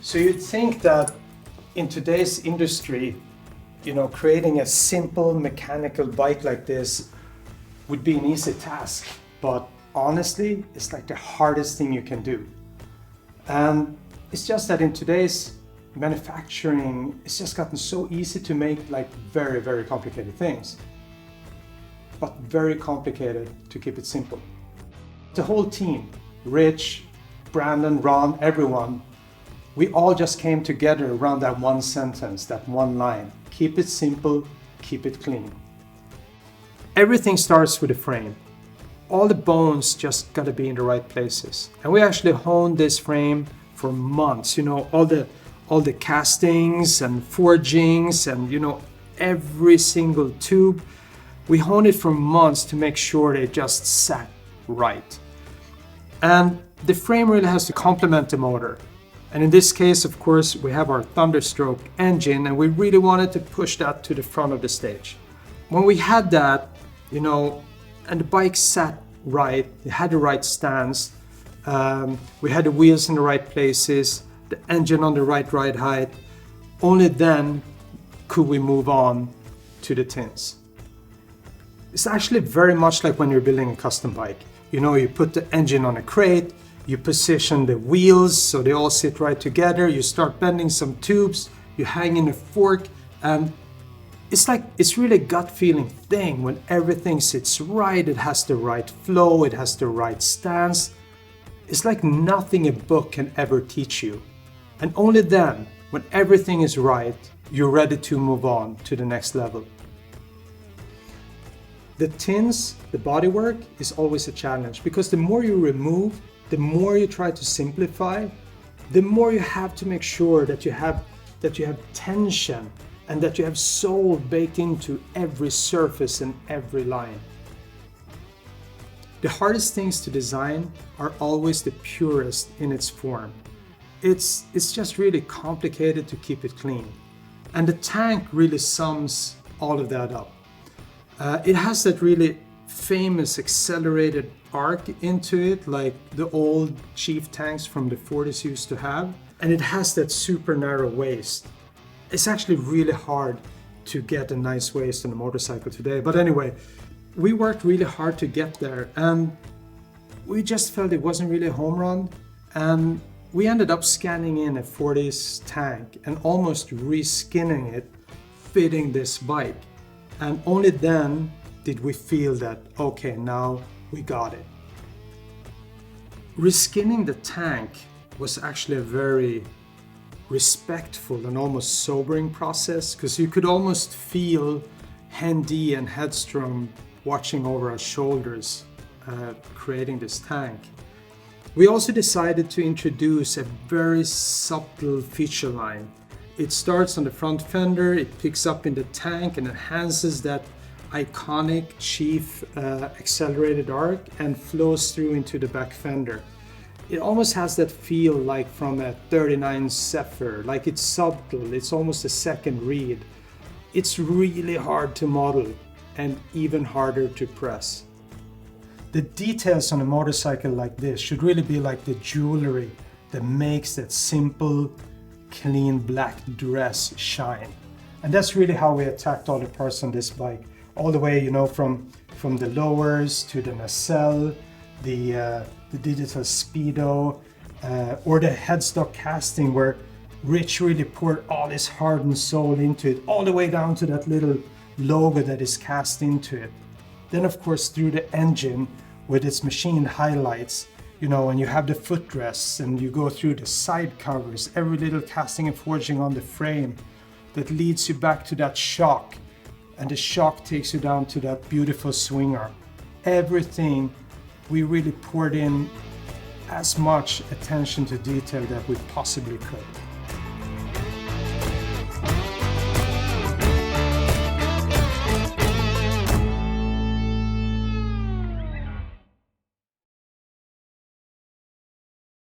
So you'd think that in today's industry, creating a simple mechanical bike like this would be an easy task, but honestly, it's like the hardest thing you can do. And it's just that in today's manufacturing, it's just gotten so easy to make like very, very complicated things, but very complicated to keep it simple. The whole team, Rich, Brandon, Ron, everyone, we all just came together around that one sentence, that one line. Keep it simple, keep it clean. Everything starts with a frame. All the bones just gotta be in the right places. And we actually honed this frame for months, all the castings and forgings and every single tube. We honed it for months to make sure they just sat right. And the frame really has to complement the motor. And in this case, of course, we have our Thunderstroke engine, and we really wanted to push that to the front of the stage. When we had that, and the bike sat right, it had the right stance, we had the wheels in the right places, the engine on the right ride height, only then could we move on to the tins. It's actually very much like when you're building a custom bike. You put the engine on a crate, you position the wheels so they all sit right together, you start bending some tubes, you hang in a fork, and it's really a gut feeling thing when everything sits right, it has the right flow, it has the right stance. It's like nothing a book can ever teach you. And only then, when everything is right, you're ready to move on to the next level. The tins, the bodywork is always a challenge because the more you remove, the more you try to simplify, the more you have to make sure that you have tension and that you have soul baked into every surface and every line. The hardest things to design are always the purest in its form. It's just really complicated to keep it clean. And the tank really sums all of that up. It has that really famous accelerated arc into it, like the old Chief tanks from the 40s used to have. And it has that super narrow waist. It's actually really hard to get a nice waist on a motorcycle today. But anyway, we worked really hard to get there, and we just felt it wasn't really a home run. And we ended up scanning in a 40s tank and almost reskinning it, fitting this bike. And only then did we feel that, okay, now we got it. Reskinning the tank was actually a very respectful and almost sobering process, because you could almost feel Hendy and Headström watching over our shoulders, creating this tank. We also decided to introduce a very subtle feature line. It starts on the front fender, it picks up in the tank and enhances that iconic Chief accelerated arc and flows through into the back fender. It almost has that feel like from a 39 Zephyr, like it's subtle, it's almost a second read. It's really hard to model and even harder to press. The details on a motorcycle like this should really be like the jewelry that makes that simple, clean black dress shine. And that's really how we attacked all the parts on this bike. All the way, from the lowers to the nacelle, the digital speedo, or the headstock casting where Rich really poured all his heart and soul into it, all the way down to that little logo that is cast into it. Then of course through the engine with its machined highlights, and you have the footrest and you go through the side covers, every little casting and forging on the frame that leads you back to that shock, and the shock takes you down to that beautiful swing arm. Everything, we really poured in as much attention to detail that we possibly could.